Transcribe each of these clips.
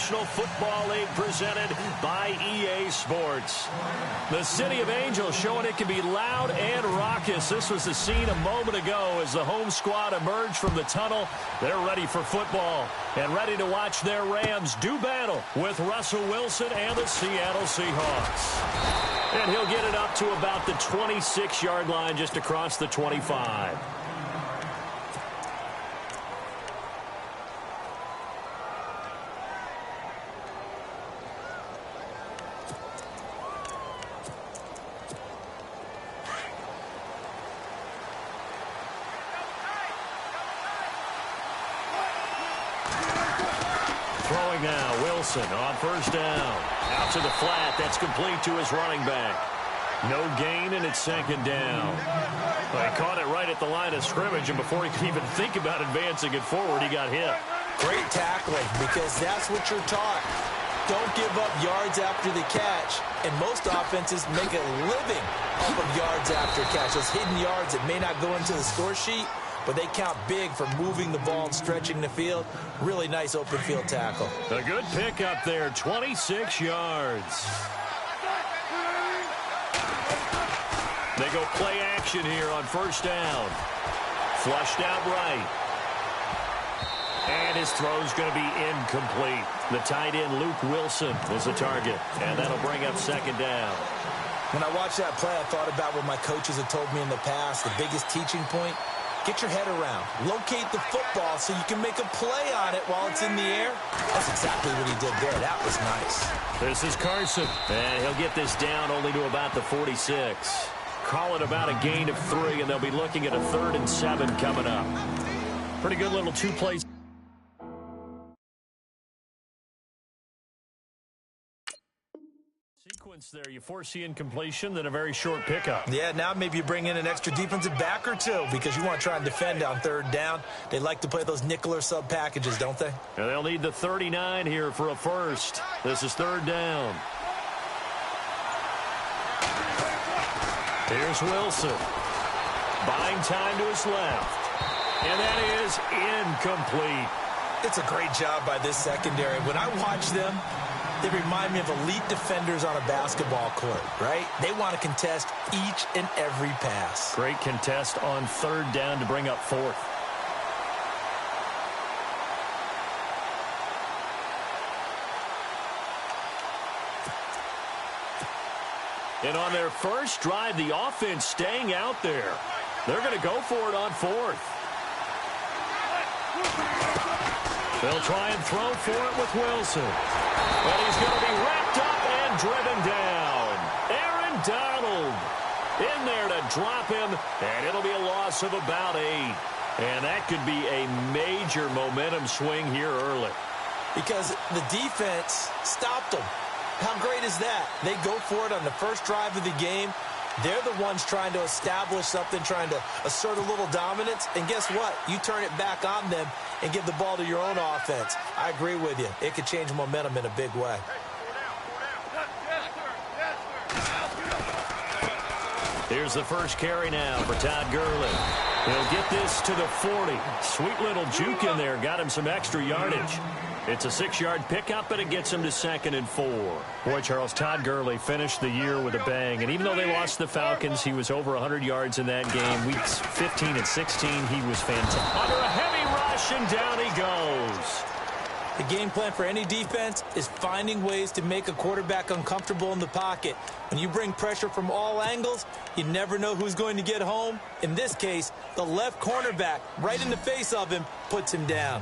National Football League presented by EA Sports. The City of Angels showing it can be loud and raucous. This was the scene a moment ago as the home squad emerged from the tunnel. They're ready for football and ready to watch their Rams do battle with Russell Wilson and the Seattle Seahawks. And he'll get it up to about the 26-yard line just across the 25. Throwing now, Wilson on first down. Out to the flat. That's complete to his running back. No gain, and it's second down. Well, he caught it right at the line of scrimmage, and before he could even think about advancing it forward, he got hit. Great tackling, because that's what you're taught. Don't give up yards after the catch, and most offenses make a living off of yards after catch. Those hidden yards that may not go into the score sheet, but they count big for moving the ball and stretching the field. Really nice open field tackle. A good pickup there, 26 yards. They go play action here on first down. Flushed out right. And his throw's going to be incomplete. The tight end, Luke Wilson, is the target. And that'll bring up second down. When I watched that play, I thought about what my coaches had told me in the past. The biggest teaching point, get your head around. Locate the football so you can make a play on it while it's in the air. That's exactly what he did there. That was nice. This is Carson. And he'll get this down only to about the 46. Call it about a gain of 3, and they'll be looking at a 3rd and 7 coming up. Pretty good little two-play sequence there. You foresee incompletion, then a very short pickup. Yeah, now maybe you bring in an extra defensive back or two because you want to try and defend on 3rd down. They like to play those nickel or sub packages, don't they? And they'll need the 39 here for a first. This is 3rd down. Here's Wilson. Buying time to his left. And that is incomplete. It's a great job by this secondary. When I watch them, they remind me of elite defenders on a basketball court, right? They want to contest each and every pass. Great contest on 3rd down to bring up 4th. And on their first drive, the offense staying out there. They're going to go for it on 4th. They'll try and throw for it with Wilson. But he's going to be wrapped up and driven down. Aaron Donald in there to drop him, and it'll be a loss of about 8. And that could be a major momentum swing here early. Because the defense stopped them. How great is that? They go for it on the first drive of the game. They're the ones trying to establish something, trying to assert a little dominance. And guess what? You turn it back on them and give the ball to your own offense. I agree with you. It could change momentum in a big way. Here's the first carry now for Todd Gurley. He'll get this to the 40. Sweet little juke in there. Got him some extra yardage. It's a 6-yard pickup, but it gets him to 2nd and 4. Boy, Charles, Todd Gurley finished the year with a bang. And even though they lost the Falcons, he was over 100 yards in that game. Weeks 15 and 16, he was fantastic. Under a heavy rush, and down he goes. The game plan for any defense is finding ways to make a quarterback uncomfortable in the pocket. When you bring pressure from all angles, you never know who's going to get home. In this case, the left cornerback, right in the face of him, puts him down.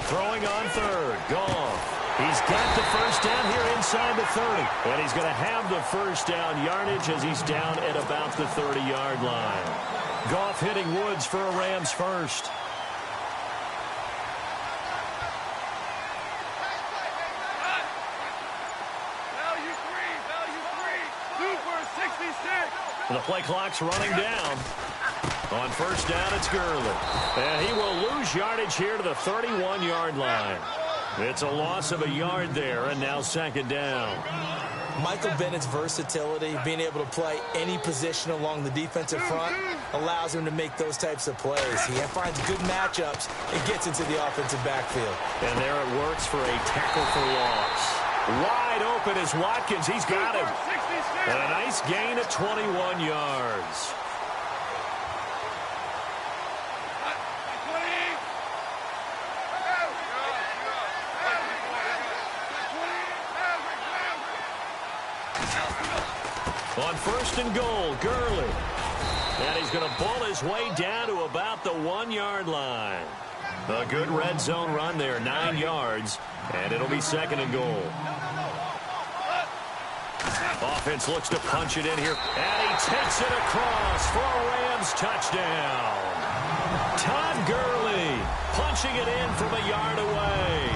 Throwing on 3rd. Goff. He's got the first down here inside the 30. And he's going to have the first down yardage as he's down at about the 30-yard line. Goff hitting Woods for a Rams first. And the play clock's running down. On first down, it's Gurley. And he will lose yardage here to the 31-yard line. It's a loss of a yard there, and now 2nd down. Michael Bennett's versatility, being able to play any position along the defensive front, allows him to make those types of plays. He finds good matchups and gets into the offensive backfield. And there it works for a tackle for loss. Wide open is Watkins. He's got him. And a nice gain of 21 yards. On first and goal, Gurley. And he's going to pull his way down to about the 1-yard line. A good red zone run there, 9 yards. And it'll be second and goal. Offense looks to punch it in here. And he takes it across for a Rams touchdown. Todd Gurley punching it in from a yard away.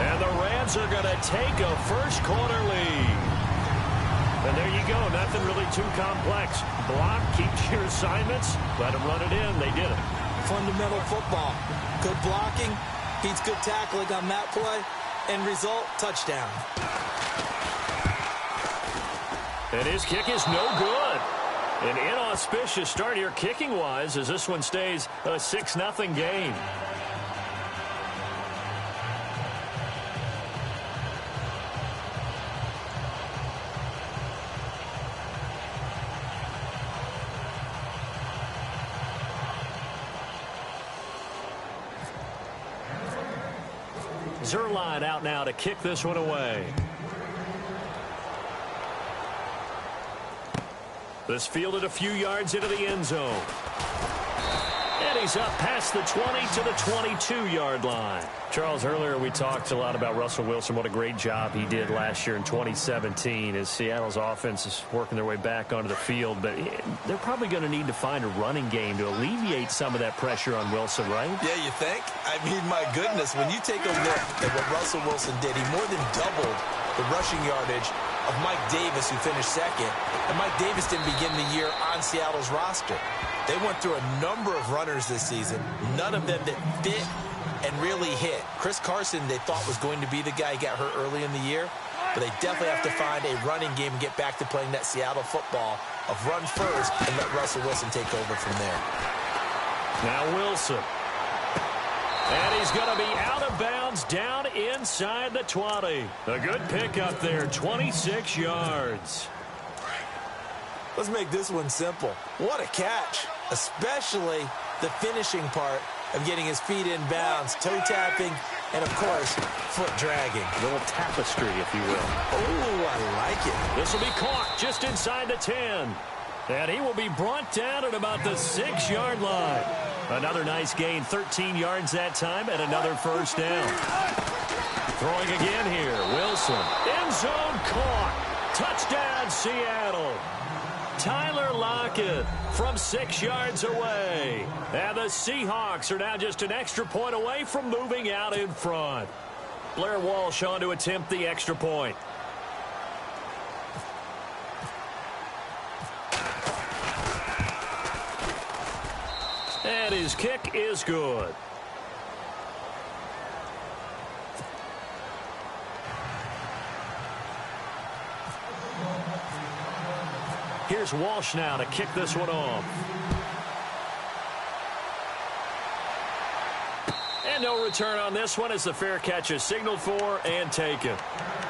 And the Rams are going to take a first-quarter lead. And there you go. Nothing really too complex. Block, keep your assignments, let them run it in. They did it. Fundamental football. Good blocking, beats good tackling on that play. End result, touchdown. And his kick is no good. An inauspicious start here kicking-wise as this one stays a 6-0 game. Zerline out now to kick this one away. This fielded a few yards into the end zone. And he's up past the 20 to the 22-yard line. Charles, earlier we talked a lot about Russell Wilson, what a great job he did last year in 2017 as Seattle's offense is working their way back onto the field. But they're probably going to need to find a running game to alleviate some of that pressure on Wilson, right? Yeah, you think? I mean, my goodness, when you take a look at what Russell Wilson did, he more than doubled the rushing yardage of Mike Davis, who finished second. And Mike Davis didn't begin the year on Seattle's roster. They went through a number of runners this season, none of them that fit and really hit. Chris Carson, they thought was going to be the guy who got hurt early in the year, but they definitely have to find a running game and get back to playing that Seattle football of run first and let Russell Wilson take over from there. Now Wilson. And he's going to be out of bounds down inside the 20. A good pickup there, 26 yards. Let's make this one simple. What a catch, especially the finishing part of getting his feet in bounds, toe tapping, and, of course, foot dragging. A little tapestry, if you will. Oh, I like it. This will be caught just inside the 10. And he will be brought down at about the 6-yard line. Another nice gain, 13 yards that time, and another first down. Throwing again here, Wilson. End zone caught. Touchdown, Seattle. Tyler Lockett from 6 yards away. And the Seahawks are now just an extra point away from moving out in front. Blair Walsh on to attempt the extra point. And his kick is good. Here's Walsh now to kick this one off. And no return on this one as the fair catch is signaled for and taken.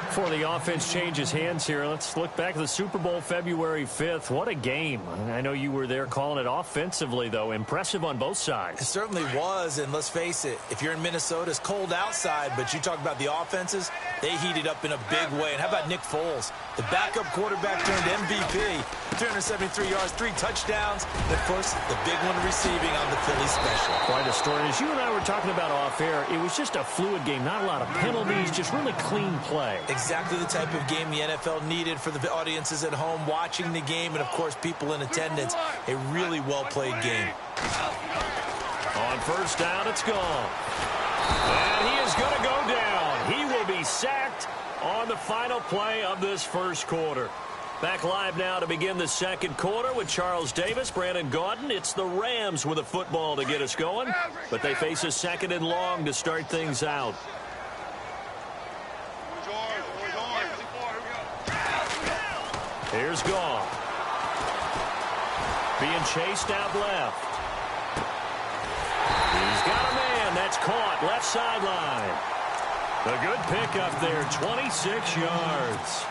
Before the offense changes hands here, let's look back at the Super Bowl February 5th. What a game. I know you were there calling it offensively, though. Impressive on both sides. It certainly was, and let's face it, if you're in Minnesota, it's cold outside, but you talk about the offenses, they heated up in a big way. And how about Nick Foles, the backup quarterback turned MVP, 373 yards, 3 touchdowns, and, of course, the big one receiving on the Philly special. Quite a story. As you and I were talking about off air, it was just a fluid game, not a lot of penalties, just really clean play. Exactly the type of game the NFL needed for the audiences at home watching the game and, of course, people in attendance. A really well-played game. On first down, it's gone. And he is going to go down. He will be sacked on the final play of this first quarter. Back live now to begin the second quarter with Charles Davis, Brandon Gaudin. It's the Rams with a football to get us going, but they face a second and long to start things out. Here's Goff. Being chased out left. He's got a man. That's caught left sideline. A good pickup there, 26 yards.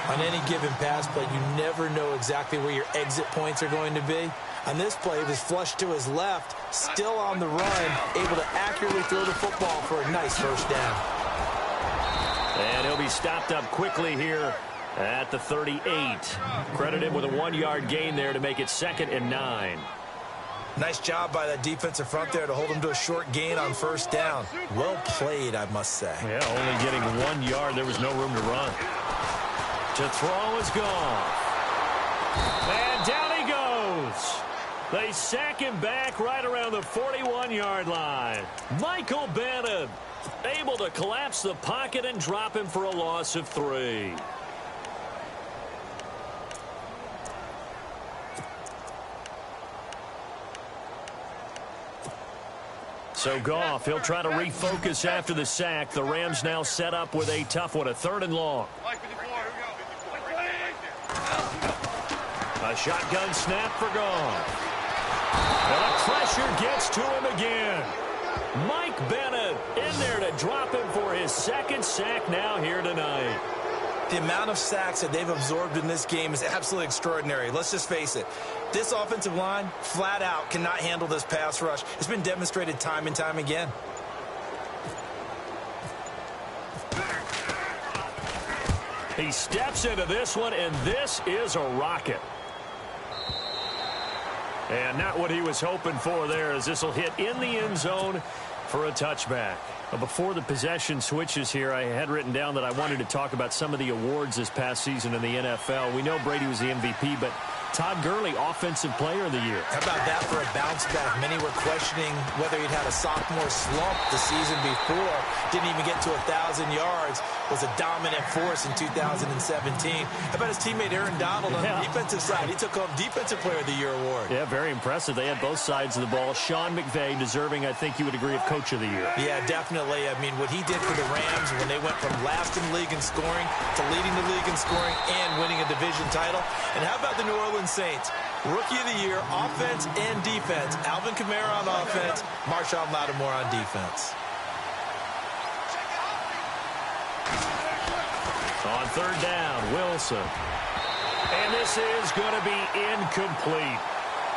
On any given pass play, you never know exactly where your exit points are going to be. On this play, it was flushed to his left, still on the run, able to accurately throw the football for a nice first down. And he'll be stopped up quickly here at the 38. Credit him with a 1-yard gain there to make it 2nd and 9. Nice job by that defensive front there to hold him to a short gain on first down. Well played, I must say. Yeah, only getting 1 yard. There was no room to run. To throw is gone. And down he goes. They sack him back right around the 41-yard line. Michael Bennett able to collapse the pocket and drop him for a loss of 3. So Goff, he'll try to refocus after the sack. The Rams now set up with a tough one, a 3rd and long. A shotgun snap for Goff. And the pressure gets to him again. Mike Bennett in there to drop him for his 2nd sack now here tonight. The amount of sacks that they've absorbed in this game is absolutely extraordinary. Let's just face it. This offensive line, flat out, cannot handle this pass rush. It's been demonstrated time and time again. He steps into this one, and this is a rocket. And not what he was hoping for there, as this will hit in the end zone for a touchback. Before the possession switches here, I had written down that I wanted to talk about some of the awards this past season in the NFL. We know Brady was the MVP, but Todd Gurley, Offensive Player of the Year. How about that for a bounce back? Many were questioning whether he'd had a sophomore slump the season before. Didn't even get to 1,000 yards. Was a dominant force in 2017. How about his teammate Aaron Donald on the defensive side? He took home Defensive Player of the Year award. Yeah, very impressive. They had both sides of the ball. Sean McVay deserving, I think you would agree, of Coach of the Year. Yeah, definitely. I mean, what he did for the Rams when they went from last in the league in scoring to leading the league in scoring and winning a division title. And how about the New Orleans Saints? Rookie of the Year, offense and defense. Alvin Kamara on offense, Marshawn Lattimore on defense. On 3rd down, Wilson. And this is going to be incomplete.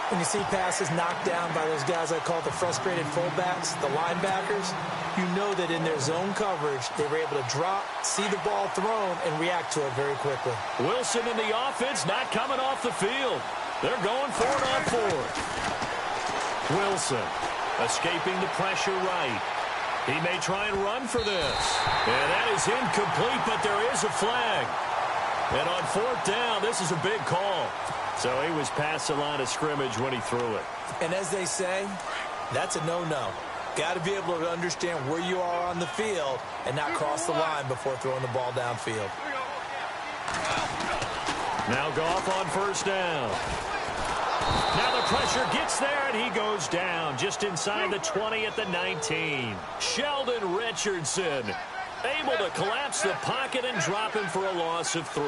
When you see passes knocked down by those guys I call the frustrated fullbacks, the linebackers, you know that in their zone coverage, they were able to drop, see the ball thrown, and react to it very quickly. Wilson in the offense not coming off the field. They're going for it on 4th. Wilson escaping the pressure right. He may try and run for this. And that is incomplete, but there is a flag. And on 4th down, this is a big call. So he was past the line of scrimmage when he threw it. And as they say, that's a no-no. Got to be able to understand where you are on the field and not cross the line before throwing the ball downfield. Now Goff on 1st down. Now the pressure gets there, and he goes down just inside the 20 at the 19. Sheldon Richardson able to collapse the pocket and drop him for a loss of 3.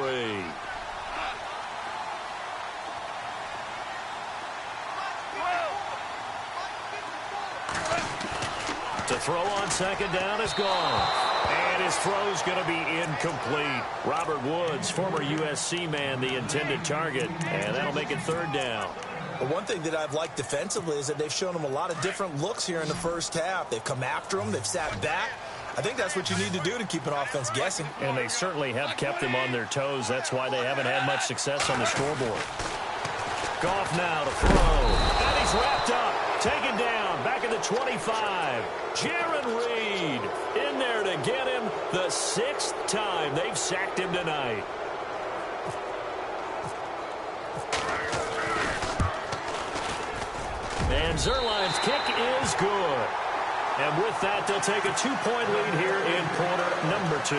To throw on 2nd down is gone. And his throw's going to be incomplete. Robert Woods, former USC man, the intended target. And that'll make it 3rd down. Well, one thing that I've liked defensively is that they've shown him a lot of different looks here in the first half. They've come after him. They've sat back. I think that's what you need to do to keep an offense guessing. And they certainly have kept them on their toes. That's why they haven't had much success on the scoreboard. Goff now to throw. And he's wrapped up. Taken down. Back at the 25. Jaron Reed in there to get him the 6th time they've sacked him tonight. And Zerline's kick is good. And with that, they'll take a 2-point lead here in quarter number 2.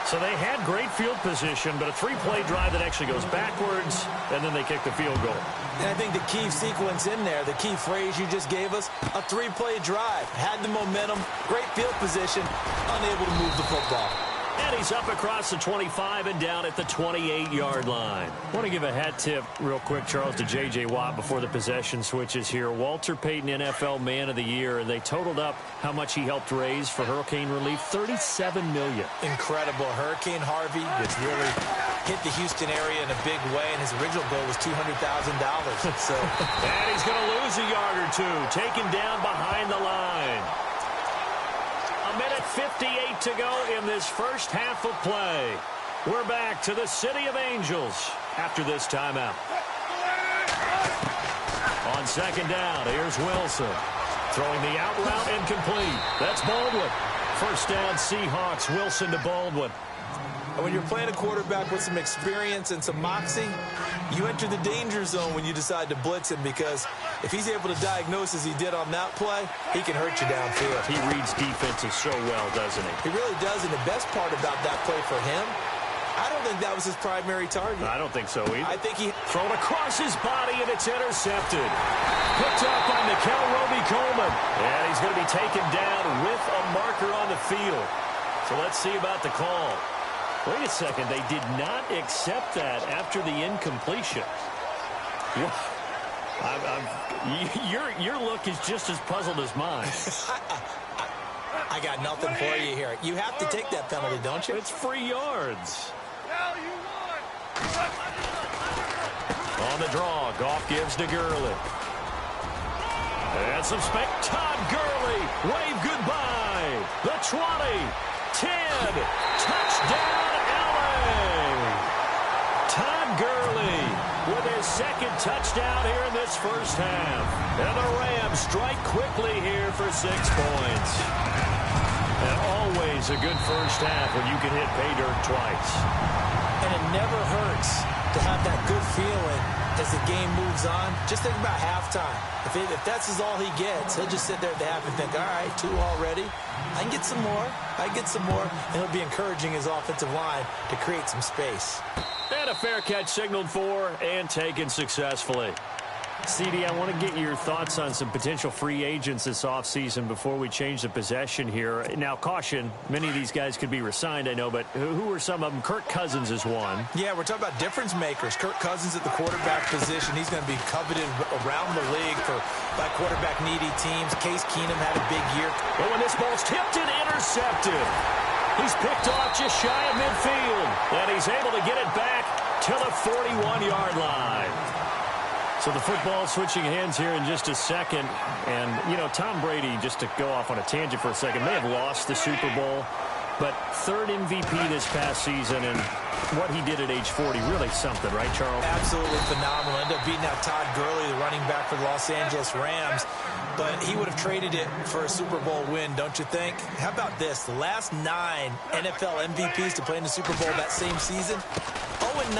So they had great field position, but a 3-play drive that actually goes backwards, and then they kick the field goal. And I think the key sequence in there, the key phrase you just gave us, a 3-play drive. Had the momentum, great field position, unable to move the football. And he's up across the 25 and down at the 28-yard line. I want to give a hat tip real quick, Charles, to J.J. Watt before the possession switches here. Walter Payton, NFL Man of the Year, and they totaled up how much he helped raise for hurricane relief, $37 million. Incredible. Hurricane Harvey, which really hit the Houston area in a big way, and his original goal was $200,000. So. And he's going to lose a yard or two, taken down behind the line. A minute 58 to go in this first half of play. We're back to the City of Angels after this timeout. On second down, here's Wilson. Throwing the out route incomplete. That's Baldwin. First down, Seahawks. Wilson to Baldwin. When you're playing a quarterback with some experience and some moxie, you enter the danger zone when you decide to blitz him, because if he's able to diagnose as he did on that play, he can hurt you downfield. He reads defenses so well, doesn't he? He really does, and the best part about that play for him, I don't think that was his primary target. I don't think so either. I think he thrown across his body, and it's intercepted. Picked up by Nickel Roby-Coleman. And he's going to be taken down with a marker on the field. So let's see about the call. Wait a second, they did not accept that after the incompletion. Your look is just as puzzled as mine. I got nothing for you here. You have to take that penalty, don't you? It's free yards. On the draw, Goff gives to Gurley. And some Todd Gurley, wave goodbye. The 20, 10, touchdown. Todd Gurley with his second touchdown here in this first half. And the Rams strike quickly here for 6 points. And always a good first half when you can hit pay dirt twice. And it never hurts to have that good feeling as the game moves on. Just think about halftime. If that's all he gets, he'll just sit there at the half and think, all right, 2 already. I can get some more. I can get some more. And he'll be encouraging his offensive line to create some space. And a fair catch signaled for and taken successfully. CD, I want to get your thoughts on some potential free agents this offseason before we change the possession here. Now, caution, many of these guys could be re-signed, I know, but who are some of them? Kirk Cousins is one. Yeah, we're talking about difference makers. Kirk Cousins at the quarterback position. He's going to be coveted around the league by quarterback-needy teams. Case Keenum had a big year. But when this ball's tipped and intercepted, he's picked off just shy of midfield, and he's able to get it back to the 41-yard line. So the football switching hands here in just a second. And, you know, Tom Brady, just to go off on a tangent for a second, may have lost the Super Bowl, but third MVP this past season, and what he did at age 40, really something, right, Charles? Absolutely phenomenal. Ended up beating out Todd Gurley, the running back for the Los Angeles Rams. But he would have traded it for a Super Bowl win, don't you think? How about this? The last 9 NFL MVPs to play in the Super Bowl that same season, 0-9.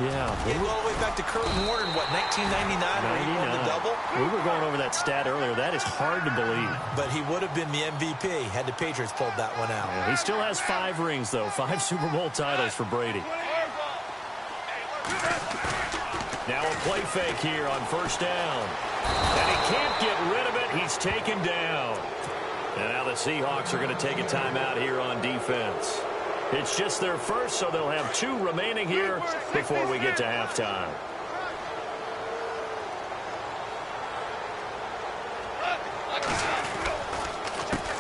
Yeah. You go all the way back to Kurt Warner in, what, 1999 where he won the double? We were going over that stat earlier. That is hard to believe. But he would have been the MVP had the Patriots pulled that one out. Yeah, he still has 5 rings, though. 5 Super Bowl titles for Brady. Now a play fake here on first down. And he can't get rid of it. He's taken down. And now the Seahawks are going to take a timeout here on defense. It's just their first, so they'll have 2 remaining here before we get to halftime.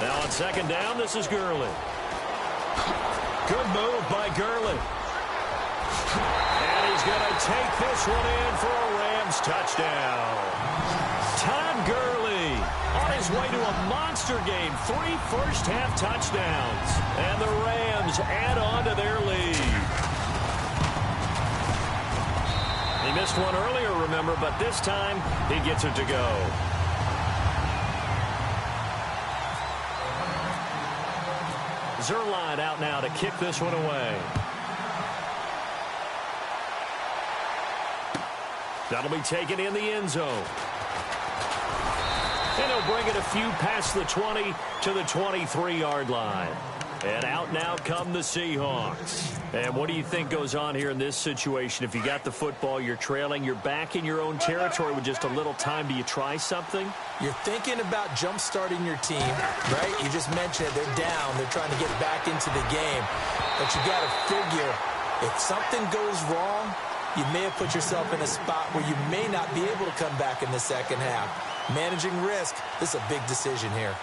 Now on second down, this is Gurley. Good move by Gurley. And he's going to take this one in for a Rams touchdown. Todd Gurley on his way to a monster game. 3 first-half touchdowns. And the Rams add on to their lead. He missed one earlier, remember, but this time he gets it to go. Zerline out now to kick this one away. That'll be taken in the end zone. And he'll bring it a few past the 20 to the 23-yard line. And out now come the Seahawks. And what do you think goes on here in this situation? If you got the football, you're trailing, you're back in your own territory with just a little time. Do you try something? You're thinking about jump-starting your team, right? You just mentioned it. They're down. They're trying to get back into the game. But you got to figure, if something goes wrong, you may have put yourself in a spot where you may not be able to come back in the second half. Managing risk, this is a big decision here.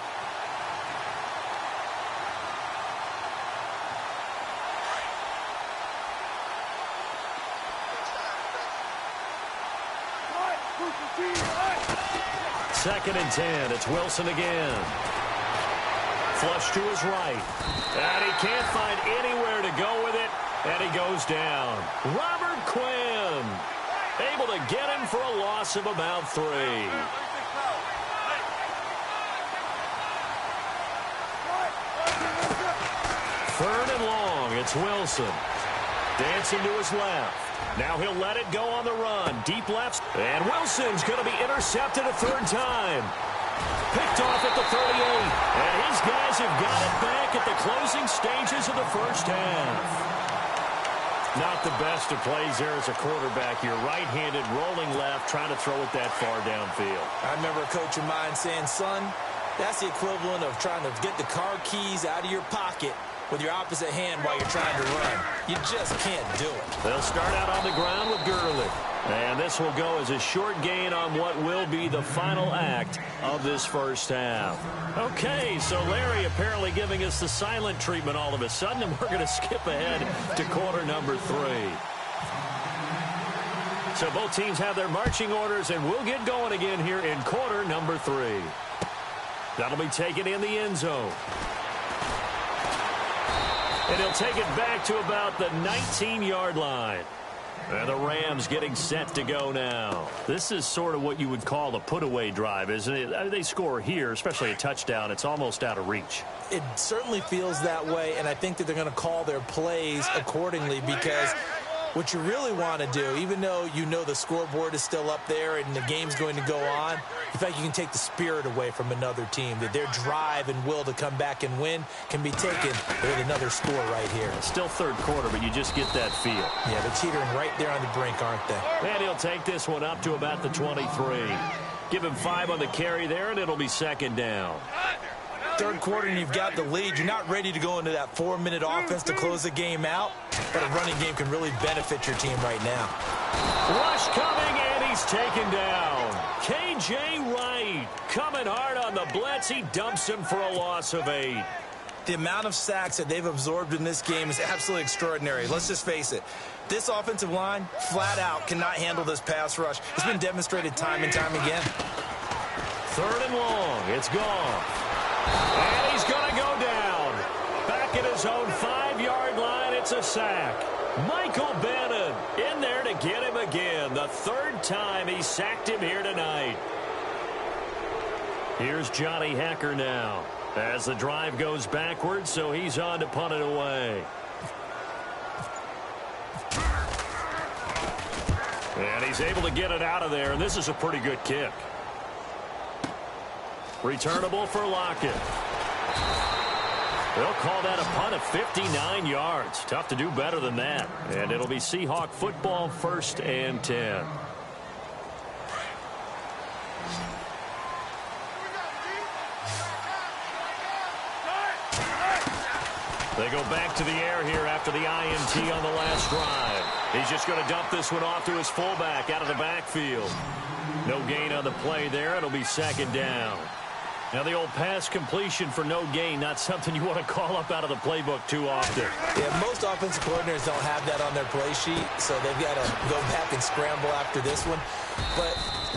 Second and 10. It's Wilson again. Flush to his right. And he can't find anywhere to go with it. And he goes down. Robert Quinn able to get him for a loss of about 3. Third and long. It's Wilson. Dancing to his left. Now he'll let it go on the run. Deep left. And Wilson's going to be intercepted a third time. Picked off at the 38. And his guys have got it back at the closing stages of the first half. Not the best of plays there as a quarterback. You're right-handed, rolling left, trying to throw it that far downfield. I remember a coach of mine saying, son, that's the equivalent of trying to get the car keys out of your pocket with your opposite hand while you're trying to run. You just can't do it. They'll start out on the ground with Gurley. And this will go as a short gain on what will be the final act of this first half. Okay, so Larry apparently giving us the silent treatment all of a sudden, and we're going to skip ahead to quarter number 3. So both teams have their marching orders, and we'll get going again here in quarter number 3. That'll be taken in the end zone. And he'll take it back to about the 19-yard line. And the Rams getting set to go now. This is sort of what you would call a put-away drive, isn't it? I mean, they score here, especially a touchdown. It's almost out of reach. It certainly feels that way, and I think that they're going to call their plays accordingly because what you really want to do, even though you know the scoreboard is still up there and the game's going to go on, in fact, you can take the spirit away from another team, that their drive and will to come back and win can be taken with another score right here. Still third quarter, but you just get that feel. Yeah, they're teetering right there on the brink, aren't they? And he'll take this one up to about the 23. Give him 5 on the carry there, and it'll be second down. Third quarter and you've got the lead. You're not ready to go into that 4-minute offense to close the game out, but a running game can really benefit your team right now. Rush coming, and he's taken down. K.J. Wright coming hard on the blitz. He dumps him for a loss of 8. The amount of sacks that they've absorbed in this game is absolutely extraordinary. Let's just face it. This offensive line, flat out, cannot handle this pass rush. It's been demonstrated time and time again. Third and long. It's gone. And he's going to go down. Back at his own 5-yard line, it's a sack. Michael Bannon in there to get him again. The third time he sacked him here tonight. Here's Johnny Hacker now as the drive goes backwards, so he's on to punt it away. And he's able to get it out of there, and this is a pretty good kick. Returnable for Lockett. They'll call that a punt of 59 yards. Tough to do better than that. And it'll be Seahawk football, 1st and 10. They go back to the air here after the INT on the last drive. He's just going to dump this one off to his fullback out of the backfield. No gain on the play there. It'll be second down. Now, the old pass completion for no gain, not something you want to call up out of the playbook too often. Yeah, most offensive coordinators don't have that on their play sheet, so they've got to go back and scramble after this one. But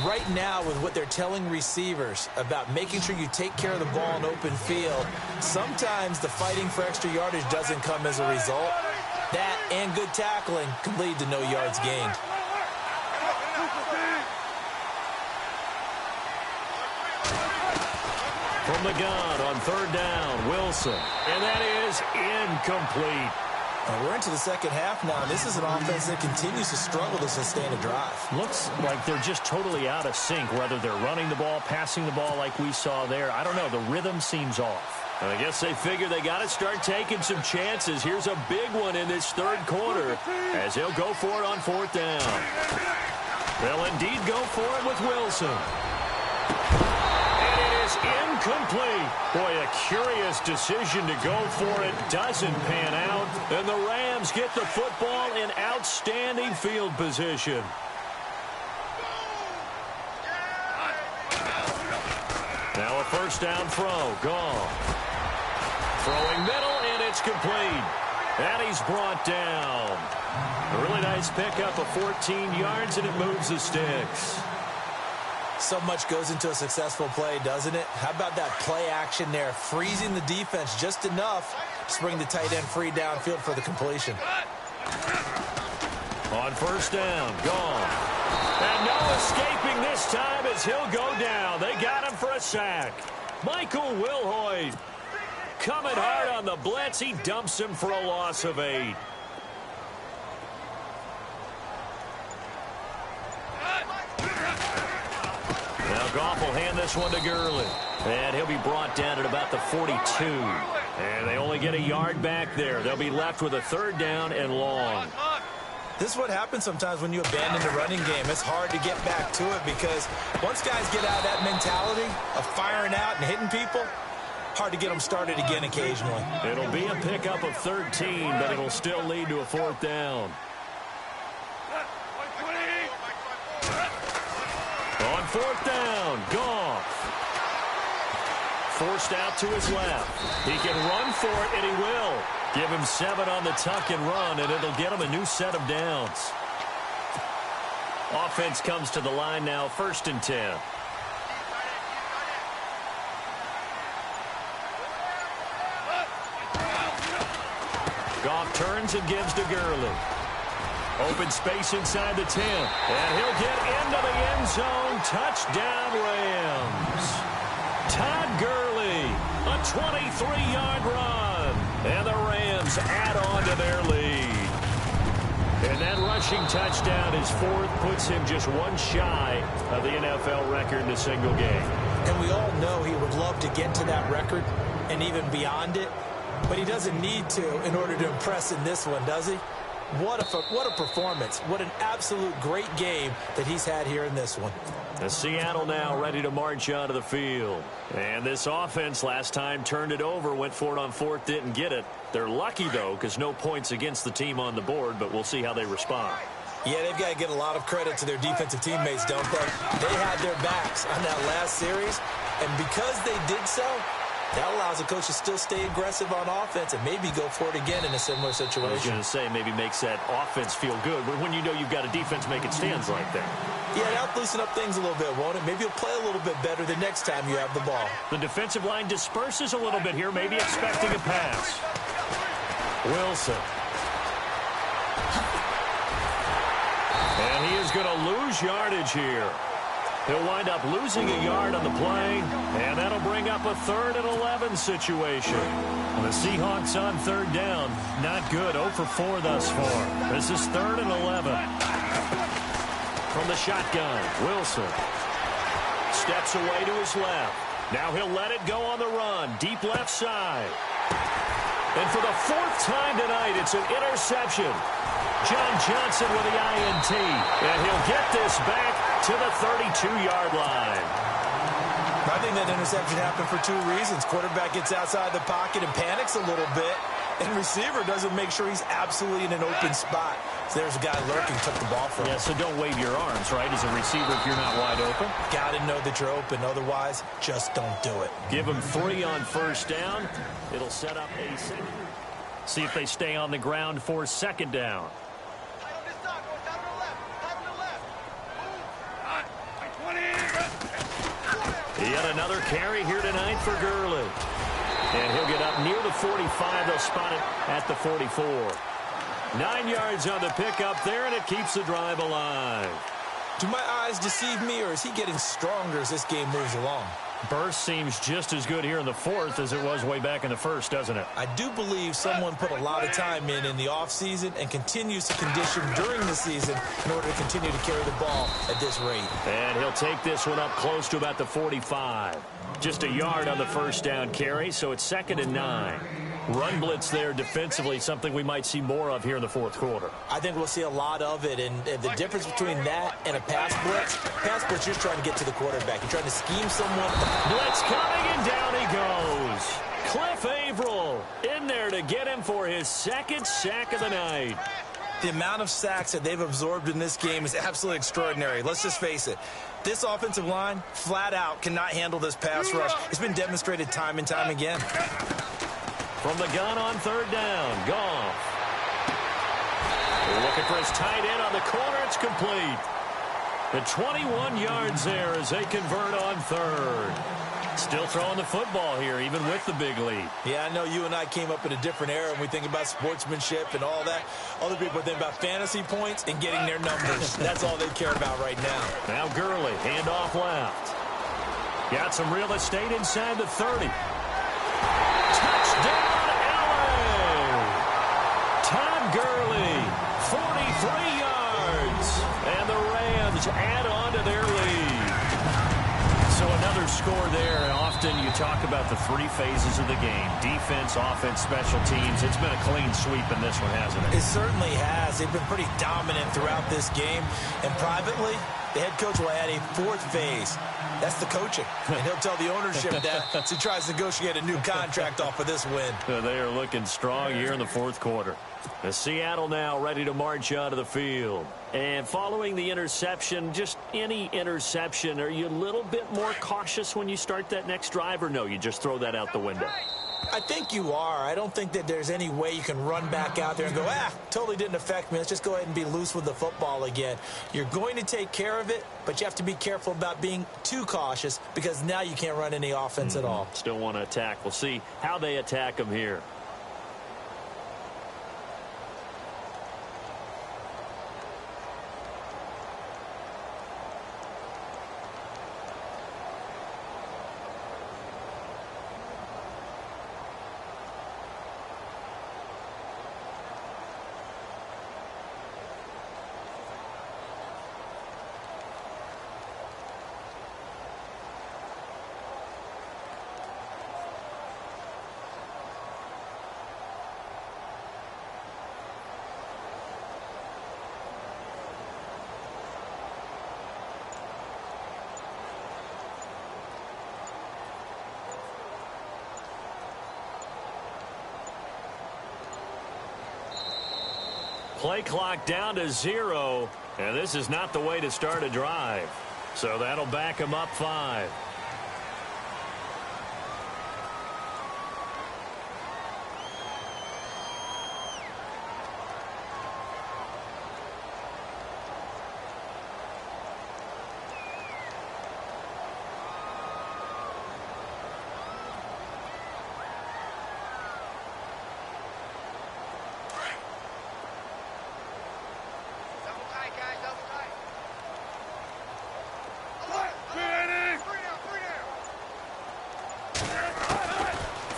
right now, with what they're telling receivers about making sure you take care of the ball in open field, sometimes the fighting for extra yardage doesn't come as a result. That and good tackling can lead to no yards gained. From the gun on third down, Wilson. And that is incomplete. We're into the second half now. This is an offense that continues to struggle to sustain a drive. Looks like they're just totally out of sync, whether they're running the ball, passing the ball like we saw there. I don't know. The rhythm seems off. I guess they figure they got to start taking some chances. Here's a big one in this third quarter as he'll go for it on fourth down. They'll indeed go for it with Wilson. And it is incomplete. Boy, a curious decision to go for it. Doesn't pan out. And the Rams get the football in outstanding field position. Now a first down throw. Gone. Throwing middle, and it's complete. And he's brought down. A really nice pickup of 14 yards, and it moves the sticks. So much goes into a successful play, doesn't it? How about that play action there? Freezing the defense just enough to bring the tight end free downfield for the completion. On first down, gone. And no escaping this time as he'll go down. They got him for a sack. Michael Wilhoit coming hard on the blitz. He dumps him for a loss of 8. Now Goff will hand this one to Gurley. And he'll be brought down at about the 42. And they only get a yard back there. They'll be left with a third down and long. This is what happens sometimes when you abandon the running game. It's hard to get back to it because once guys get out of that mentality of firing out and hitting people, hard to get them started again occasionally. It'll be a pickup of 13, but it'll still lead to a fourth down. On fourth down, Goff. Forced out to his left. He can run for it, and he will. Give him 7 on the tuck and run, and it'll get him a new set of downs. Offense comes to the line now, 1st and 10. Goff turns and gives to Gurley. Open space inside the 10. And he'll get into the end zone. Touchdown, Rams. Todd Gurley, a 23-yard run. And the Rams add on to their lead. And that rushing touchdown is 4th, puts him just one shy of the NFL record in a single game. And we all know he would love to get to that record and even beyond it. But he doesn't need to in order to impress in this one, does he? What a performance. What an absolute great game that he's had here in this one. The Seattle now ready to march onto the field. And this offense last time turned it over, went for it on 4th, didn't get it. They're lucky, though, because no points against the team on the board, but we'll see how they respond. Yeah, they've got to get a lot of credit to their defensive teammates, don't they? They had their backs on that last series, and because they did so, that allows the coach to still stay aggressive on offense and maybe go for it again in a similar situation. I was going to say maybe makes that offense feel good, but when you know you've got a defense making stands like that. Yeah, that'll loosen up things a little bit, won't it? Maybe you'll play a little bit better the next time you have the ball. The defensive line disperses a little bit here, maybe expecting a pass. Wilson. And he is going to lose yardage here. He'll wind up losing a yard on the play, and that'll bring up a 3rd and 11 situation. The Seahawks on 3rd down. Not good. 0 for 4 thus far. This is 3rd and 11. From the shotgun, Wilson steps away to his left. Now he'll let it go on the run. Deep left side. And for the 4th time tonight, it's an interception. John Johnson with the INT. And he'll get this back to the 32-yard line. I think that interception happened for 2 reasons. Quarterback gets outside the pocket and panics a little bit, and receiver doesn't make sure he's absolutely in an open spot. So there's a guy lurking, took the ball from him. Yeah, so don't wave your arms, right, as a receiver if you're not wide open. Got to know that you're open. Otherwise, just don't do it. Give him 3 on 1st down. It'll set up a second. See if they stay on the ground for 2nd down. Yet another carry here tonight for Gurley. And he'll get up near the 45. They'll spot it at the 44. 9 yards on the pickup there, and it keeps the drive alive. Do my eyes deceive me, or is he getting stronger as this game moves along? Burst seems just as good here in the fourth as it was way back in the first, doesn't it? I do believe someone put a lot of time in the offseason and continues to condition during the season in order to continue to carry the ball at this rate. And he'll take this one up close to about the 45. Just a yard on the first down carry, so it's 2nd and 9. Run blitz there defensively, something we might see more of here in the fourth quarter. I think we'll see a lot of it, and the difference between that and a pass blitz, you're trying to get to the quarterback. You're trying to scheme someone. Blitz coming, and down he goes. Cliff Averill in there to get him for his 2nd sack of the night. The amount of sacks that they've absorbed in this game is absolutely extraordinary. Let's just face it. This offensive line, flat out, cannot handle this pass rush. It's been demonstrated time and time again. From the gun on 3rd down, Goff. Looking for his tight end on the corner. It's complete. The 21 yards there as they convert on 3rd. Still throwing the football here, even with the big lead. Yeah, I know you and I came up in a different era and we think about sportsmanship and all that. Other people think about fantasy points and getting their numbers. That's all they care about right now. Now Gurley, handoff left. Got some real estate inside the 30. Touchdown, LA! Todd Gurley, 43 yards. And the Rams add on to their lead. So another score there, and often you talk about the 3 phases of the game. Defense, offense, special teams. It's been a clean sweep in this one, hasn't it? It certainly has. They've been pretty dominant throughout this game. And privately, the head coach will add a 4th phase. That's the coaching. And he'll tell the ownership that as he tries to negotiate a new contract off of this win. They are looking strong here in the fourth quarter. The Seattle now ready to march onto the field. And following the interception, just any interception, are you a little bit more cautious when you start that next drive, or no, you just throw that out the window? I think you are. I don't think that there's any way you can run back out there and go, totally didn't affect me. Let's just go ahead and be loose with the football again. You're going to take care of it, but you have to be careful about being too cautious because now you can't run any offense at all. Still want to attack. We'll see how they attack them here. Play clock down to 0, and this is not the way to start a drive. So that'll back them up 5.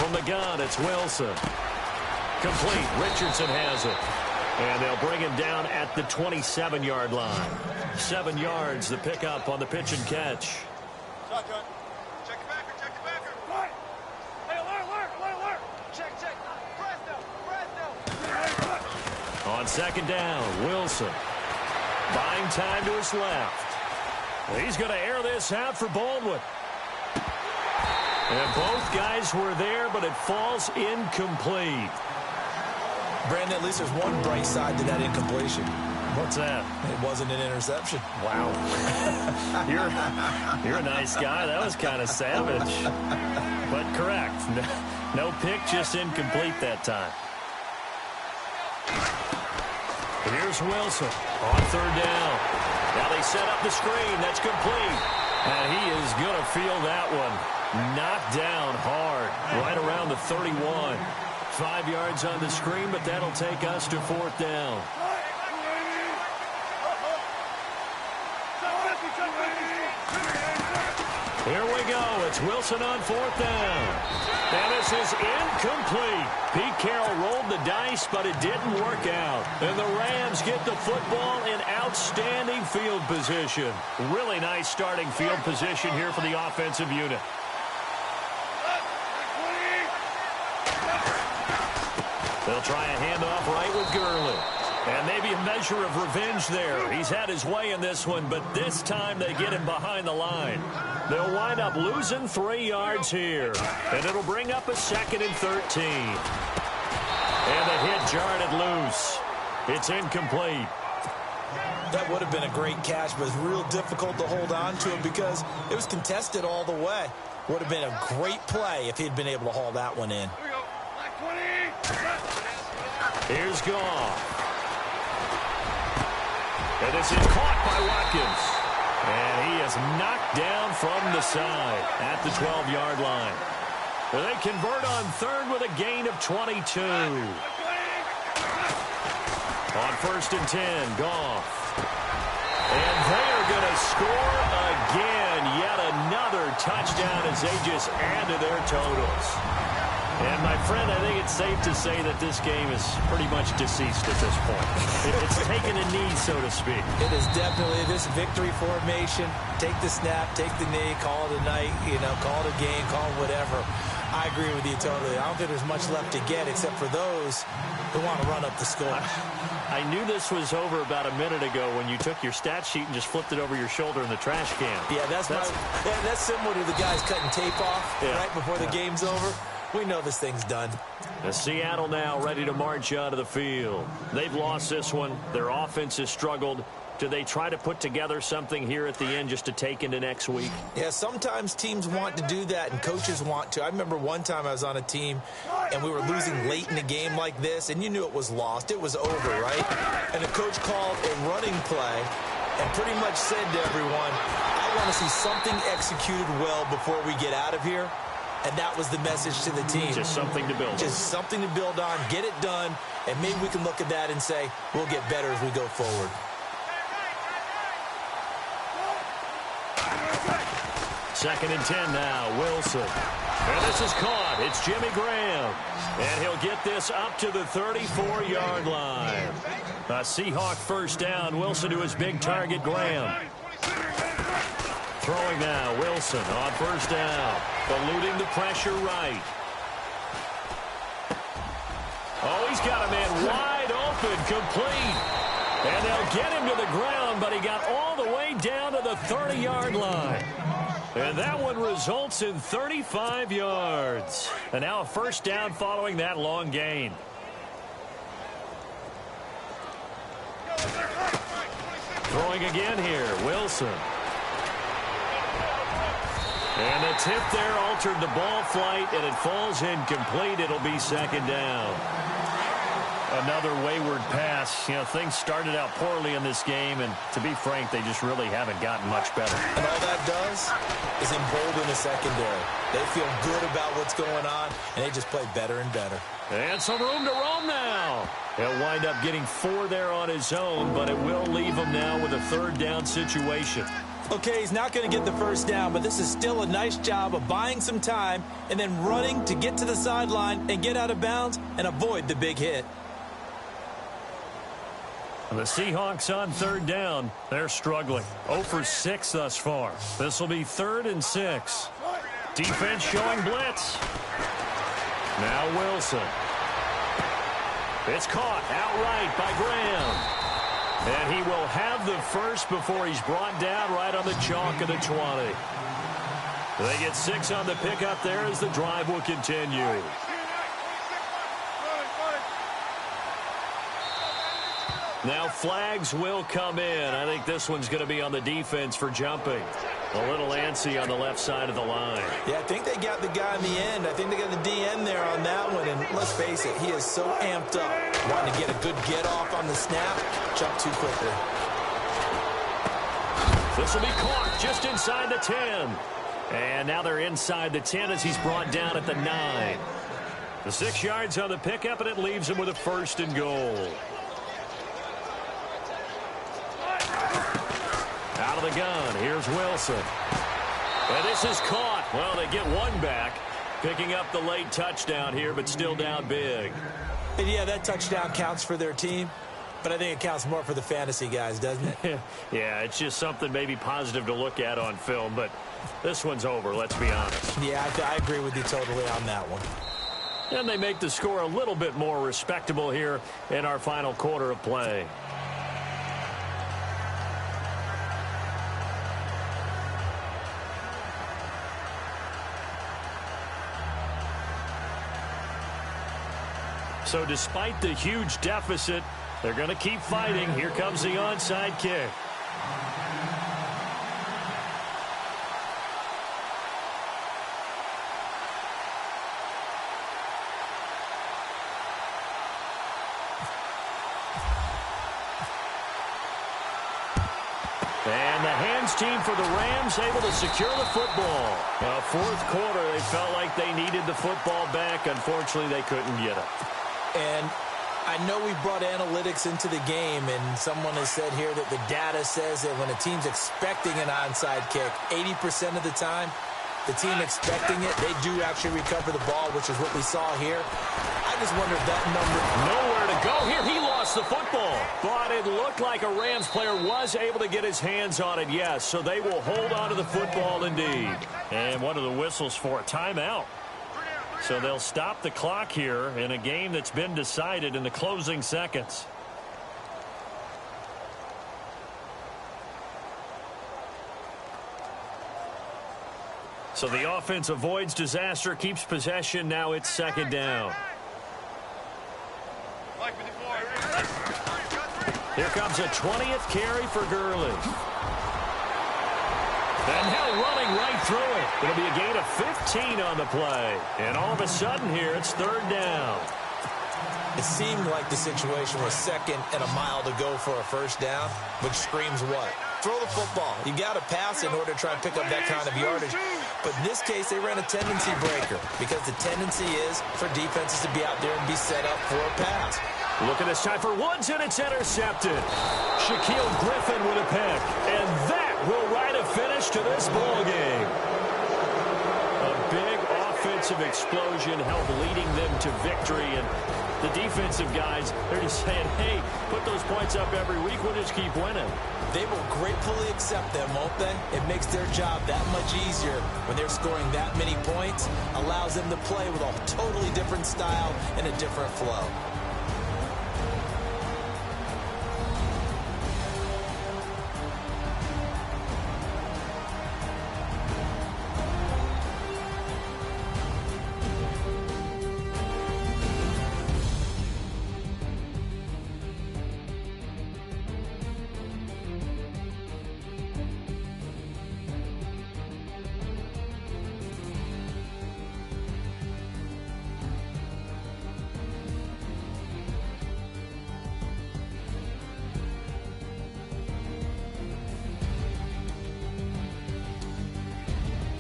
From the gun, it's Wilson. Complete. Richardson has it. And they'll bring him down at the 27-yard line. 7 yards, the pickup on the pitch and catch. Shotgun. Check the backer, check the backer. What? Hey, alert. Check. Fresno. On 2nd down, Wilson. Buying time to his left. He's going to air this out for Baldwin. And both guys were there, but it falls incomplete. Brandon, at least there's one bright side to that incompletion. What's that? It wasn't an interception. Wow. You're a nice guy. That was kind of savage. But correct. No pick, just incomplete that time. Here's Wilson on 3rd down. Now they set up the screen. That's complete. And he is going to feel that one. Knocked down hard, right around the 31. 5 yards on the screen, but that'll take us to 4th down. Here we go. It's Wilson on 4th down. And this is incomplete. Pete Carroll rolled the dice, but it didn't work out. And the Rams get the football in outstanding field position. Really nice starting field position here for the offensive unit. They'll try a handoff right with Gurley. And maybe a measure of revenge there. He's had his way in this one, but this time they get him behind the line. They'll wind up losing 3 yards here. And it'll bring up a 2nd and 13. And the hit jarred it loose. It's incomplete. That would have been a great catch, but it's real difficult to hold on to him because it was contested all the way. Would have been a great play if he'd been able to haul that one in. Here's Goff. And this is caught by Watkins. And he is knocked down from the side at the 12-yard line. They convert on 3rd with a gain of 22. On 1st and 10, Goff. And they are going to score again. Yet another touchdown as they just add to their totals. And, my friend, I think it's safe to say that this game is pretty much deceased at this point. It's taken a knee, so to speak. It is definitely this victory formation. Take the snap, take the knee, call it a night, call it a game, call it whatever. I agree with you totally. I don't think there's much left to get except for those who want to run up the score. I knew this was over about a minute ago when you took your stat sheet and just flipped it over your shoulder in the trash can. Yeah, that's similar to the guys cutting tape off right before the game's over. We know this thing's done. Seattle now ready to march out of the field. They've lost this one. Their offense has struggled. Do they try to put together something here at the end just to take into next week? Yeah, sometimes teams want to do that and coaches want to. I remember one time I was on a team and we were losing late in a game like this and you knew it was lost. It was over, right? And the coach called a running play and pretty much said to everyone, I want to see something executed well before we get out of here. And that was the message to the team. Just something to build on. Just something to build on, get it done, and maybe we can look at that and say, we'll get better as we go forward. Second and 10 now, Wilson. And this is caught. It's Jimmy Graham. And he'll get this up to the 34-yard line. A Seahawk first down. Wilson to his big target, Graham. Throwing now, Wilson on first down. Eluding the pressure right. Oh, he's got a man wide open, complete. And they'll get him to the ground, but he got all the way down to the 30-yard line. And that one results in 35 yards. And now a first down following that long gain. Throwing again here, Wilson. And the tip there altered the ball flight, and it falls incomplete. It'll be second down. Another wayward pass. Things started out poorly in this game, and to be frank, they just really haven't gotten much better. And all that does is embolden the secondary. They feel good about what's going on, and they just play better and better. And some room to roam now. He'll wind up getting 4 there on his own, but it will leave him now with a third down situation. Okay, he's not going to get the first down, but this is still a nice job of buying some time and then running to get to the sideline and get out of bounds and avoid the big hit. The Seahawks on third down. They're struggling. 0 for 6 thus far. This will be 3rd and 6. Defense showing blitz. Now Wilson. It's caught outright by Graham. And he will have the first before he's brought down right on the chalk of the 20. They get 6 on the pickup there as the drive will continue. Now flags will come in. I think this one's going to be on the defense for jumping. A little antsy on the left side of the line. Yeah, I think they got the guy in the end. I think they got the DN there on that one. And let's face it, he is so amped up. Wanting to get a good get off on the snap. Jump too quickly. This will be caught just inside the 10. And now they're inside the 10 as he's brought down at the 9. The 6 yards on the pickup, and it leaves him with a 1st and goal. Out of the gun, here's Wilson. And this is caught. Well, they get one back, picking up the late touchdown here, but still down big. And yeah, that touchdown counts for their team, but I think it counts more for the fantasy guys, doesn't it? Yeah, it's just something maybe positive to look at on film, but this one's over, let's be honest. Yeah, I agree with you totally on that one. And they make the score a little bit more respectable here in our final quarter of play. So despite the huge deficit, they're going to keep fighting. Here comes the onside kick. And the hands team for the Rams able to secure the football. Fourth quarter, they felt like they needed the football back. Unfortunately, they couldn't get it. And I know we brought analytics into the game, and someone has said here that the data says that when a team's expecting an onside kick, 80% of the time, the team expecting it, they do actually recover the ball, which is what we saw here. I just wonder if that number... Nowhere to go here. He lost the football. But it looked like a Rams player was able to get his hands on it, yes. So they will hold on to the football indeed. And what are the whistles for? Timeout. So they'll stop the clock here in a game that's been decided in the closing seconds. So the offense avoids disaster, keeps possession. Now it's second down. Here comes a 20th carry for Gurley. And now running right through it. It'll be a gain of 15 on the play. And all of a sudden here, it's third down. It seemed like the situation was second and a mile to go for a first down, which screams what? Throw the football. You got to pass in order to try and pick up that kind of yardage. But in this case, they ran a tendency breaker because the tendency is for defenses to be out there and be set up for a pass. Look at this time for Woods, and it's intercepted. Shaquille Griffin with a pick. And that will write a finish to this ball game. A big offensive explosion helped leading them to victory. And the defensive guys, they're just saying, hey, put those points up every week. We'll just keep winning. They will gratefully accept them, won't they? It makes their job that much easier when they're scoring that many points. Allows them to play with a totally different style and a different flow.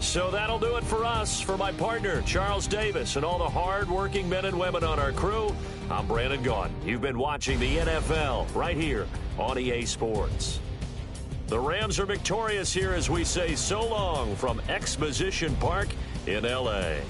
So that'll do it for us. For my partner, Charles Davis, and all the hard-working men and women on our crew, I'm Brandon Gaudin. You've been watching the NFL right here on EA Sports. The Rams are victorious here as we say so long from Exposition Park in L.A.